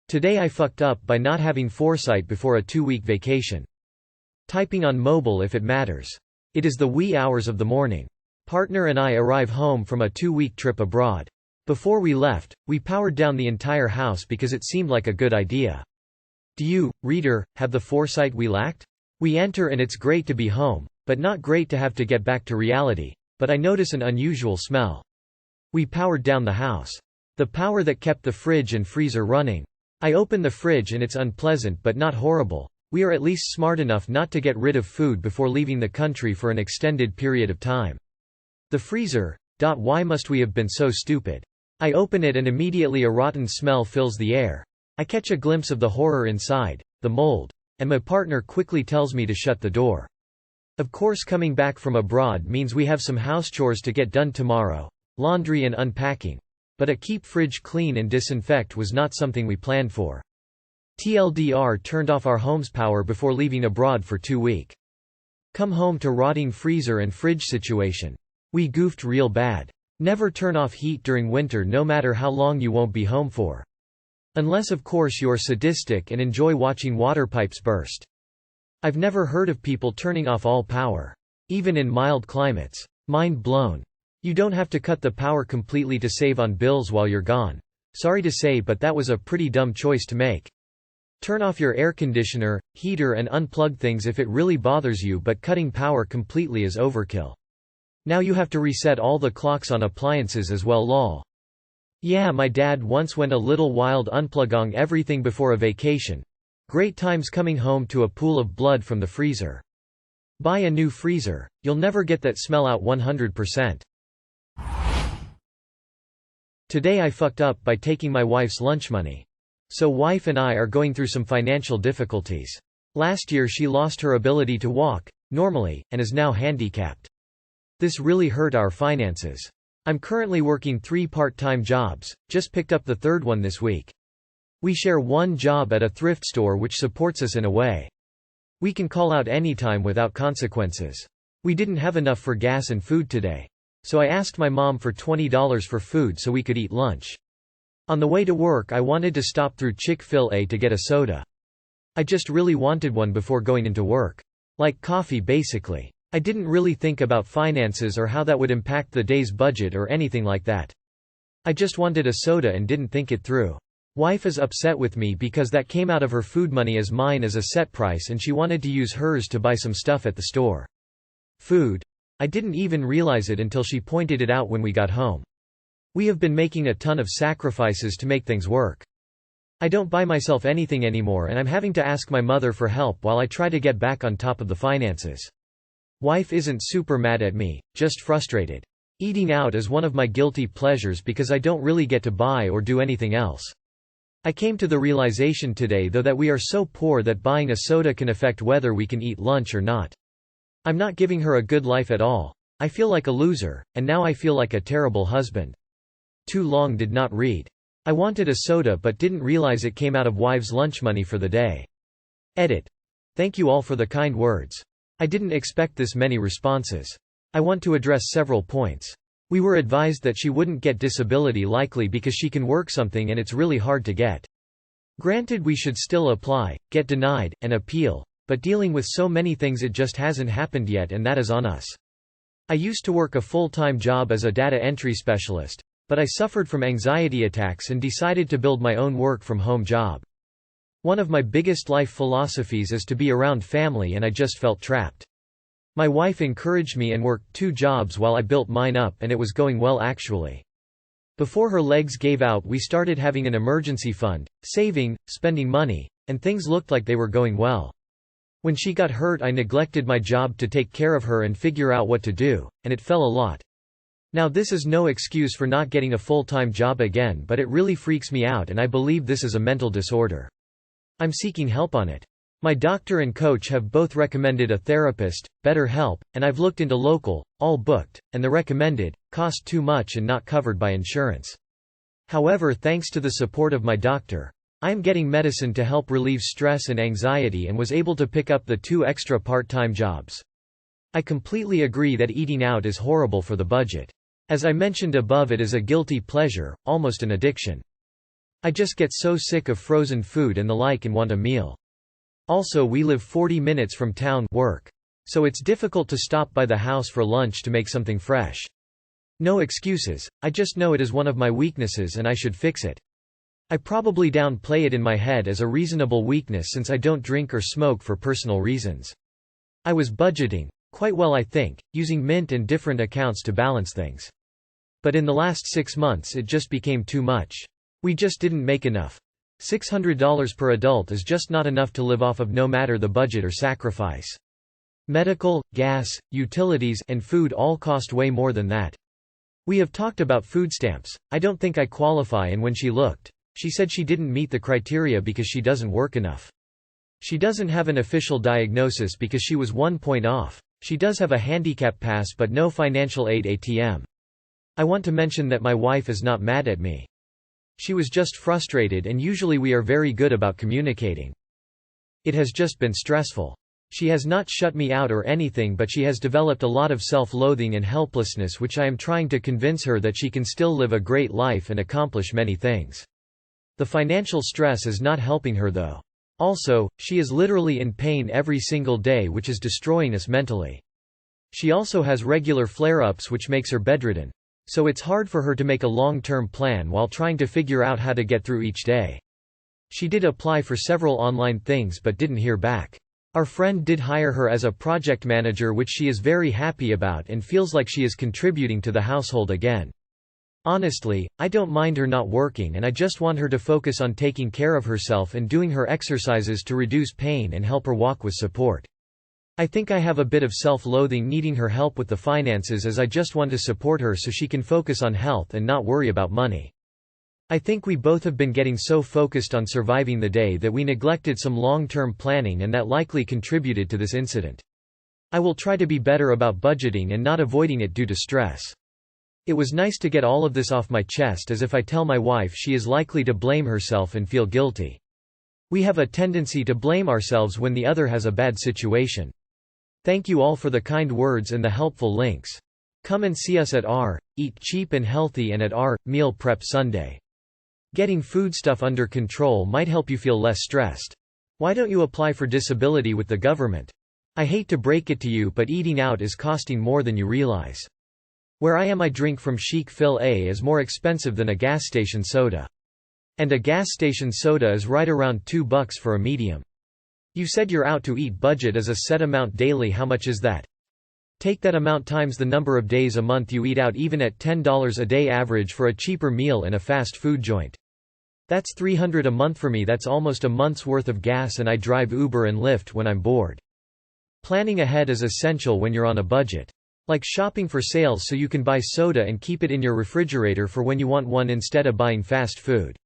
Today I fucked up by not having foresight before a 2-week vacation. Typing on mobile if it matters. It is the wee hours of the morning. Partner and I arrive home from a 2-week trip abroad. Before we left, we powered down the entire house because it seemed like a good idea. Do you, reader, have the foresight we lacked? We enter and it's great to be home, but not great to have to get back to reality. But I notice an unusual smell. We powered down the house. The power that kept the fridge and freezer running. I open the fridge and it's unpleasant but not horrible. We are at least smart enough not to get rid of food before leaving the country for an extended period of time. The freezer. Why must we have been so stupid? I open it and immediately a rotten smell fills the air. I catch a glimpse of the horror inside, the mold, and my partner quickly tells me to shut the door. Of course, coming back from abroad means we have some house chores to get done tomorrow, laundry and unpacking. But a keep fridge clean and disinfect was not something we planned for. TLDR turned off our home's power before leaving abroad for 2 weeks. Come home to rotting freezer and fridge situation. We goofed real bad. Never turn off heat during winter no matter how long you won't be home for. Unless of course you're sadistic and enjoy watching water pipes burst. I've never heard of people turning off all power. Even in mild climates. Mind blown. You don't have to cut the power completely to save on bills while you're gone. Sorry to say, but that was a pretty dumb choice to make. Turn off your air conditioner, heater and unplug things if it really bothers you, but cutting power completely is overkill. Now you have to reset all the clocks on appliances as well, lol. Yeah, my dad once went a little wild unplugging everything before a vacation. Great times coming home to a pool of blood from the freezer. Buy a new freezer, you'll never get that smell out 100%. Today I fucked up by taking my wife's lunch money. So wife and I are going through some financial difficulties. Last year she lost her ability to walk, normally, and is now handicapped. This really hurt our finances. I'm currently working 3 part-time jobs, just picked up the 3rd one this week. We share one job at a thrift store which supports us in a way. We can call out anytime without consequences. We didn't have enough for gas and food today. So I asked my mom for $20 for food so we could eat lunch. On the way to work I wanted to stop through Chick-fil-A to get a soda. I just really wanted one before going into work. Like coffee basically. I didn't really think about finances or how that would impact the day's budget or anything like that. I just wanted a soda and didn't think it through. Wife is upset with me because that came out of her food money as mine as a set price and she wanted to use hers to buy some stuff at the store. Food. I didn't even realize it until she pointed it out when we got home. We have been making a ton of sacrifices to make things work. I don't buy myself anything anymore and I'm having to ask my mother for help while I try to get back on top of the finances. Wife isn't super mad at me, just frustrated. Eating out is one of my guilty pleasures because I don't really get to buy or do anything else. I came to the realization today though that we are so poor that buying a soda can affect whether we can eat lunch or not. I'm not giving her a good life at all. I feel like a loser, and now I feel like a terrible husband. Too long did not read. I wanted a soda but didn't realize it came out of wife's lunch money for the day. Edit. Thank you all for the kind words. I didn't expect this many responses. I want to address several points. We were advised that she wouldn't get disability likely because she can work something and it's really hard to get. Granted, we should still apply, get denied, and appeal, but dealing with so many things it just hasn't happened yet and that is on us. I used to work a full-time job as a data entry specialist, but I suffered from anxiety attacks and decided to build my own work-from-home job. One of my biggest life philosophies is to be around family and I just felt trapped. My wife encouraged me and worked 2 jobs while I built mine up and it was going well actually. Before her legs gave out we started having an emergency fund, saving, spending money, and things looked like they were going well. When she got hurt I neglected my job to take care of her and figure out what to do, and it fell a lot. Now this is no excuse for not getting a full-time job again, but it really freaks me out and I believe this is a mental disorder. I'm seeking help on it. My doctor and coach have both recommended a therapist, BetterHelp, and I've looked into local, all booked, and the recommended, cost too much and not covered by insurance. However, thanks to the support of my doctor, I am getting medicine to help relieve stress and anxiety and was able to pick up the 2 extra part-time jobs. I completely agree that eating out is horrible for the budget. As I mentioned above, it is a guilty pleasure, almost an addiction. I just get so sick of frozen food and the like and want a meal. Also, we live 40 minutes from town work. So it's difficult to stop by the house for lunch to make something fresh. No excuses, I just know it is one of my weaknesses and I should fix it. I probably downplay it in my head as a reasonable weakness since I don't drink or smoke for personal reasons. I was budgeting, quite well I think, using Mint and different accounts to balance things. But in the last 6 months it just became too much. We just didn't make enough. $600 per adult is just not enough to live off of no matter the budget or sacrifice. Medical, gas, utilities, and food all cost way more than that. We have talked about food stamps. I don't think I qualify, and when she looked, she said she didn't meet the criteria because she doesn't work enough. She doesn't have an official diagnosis because she was 1 point off. She does have a handicap pass but no financial aid ATM. I want to mention that my wife is not mad at me. She was just frustrated, and usually we are very good about communicating. It has just been stressful. She has not shut me out or anything, but she has developed a lot of self-loathing and helplessness, which I am trying to convince her that she can still live a great life and accomplish many things. The financial stress is not helping her though. Also, she is literally in pain every single day, which is destroying us mentally. She also has regular flare-ups which makes her bedridden. So it's hard for her to make a long-term plan while trying to figure out how to get through each day. She did apply for several online things but didn't hear back. Our friend did hire her as a project manager, which she is very happy about and feels like she is contributing to the household again. Honestly, I don't mind her not working, and I just want her to focus on taking care of herself and doing her exercises to reduce pain and help her walk with support. I think I have a bit of self-loathing needing her help with the finances, as I just want to support her so she can focus on health and not worry about money. I think we both have been getting so focused on surviving the day that we neglected some long-term planning, and that likely contributed to this incident. I will try to be better about budgeting and not avoiding it due to stress. It was nice to get all of this off my chest, as if I tell my wife she is likely to blame herself and feel guilty. We have a tendency to blame ourselves when the other has a bad situation. Thank you all for the kind words and the helpful links. Come and see us at our Eat Cheap and Healthy and at our Meal Prep Sunday. Getting food stuff under control might help you feel less stressed. Why don't you apply for disability with the government? I hate to break it to you, but eating out is costing more than you realize. Where I am, I drink from Chic Fill A is more expensive than a gas station soda. And a gas station soda is right around $2 for a medium. You said your out to eat budget is a set amount daily. How much is that? Take that amount times the number of days a month you eat out, even at $10 a day average for a cheaper meal in a fast food joint. That's $300 a month for me. That's almost a month's worth of gas, and I drive Uber and Lyft when I'm bored. Planning ahead is essential when you're on a budget. Like shopping for sales so you can buy soda and keep it in your refrigerator for when you want one instead of buying fast food.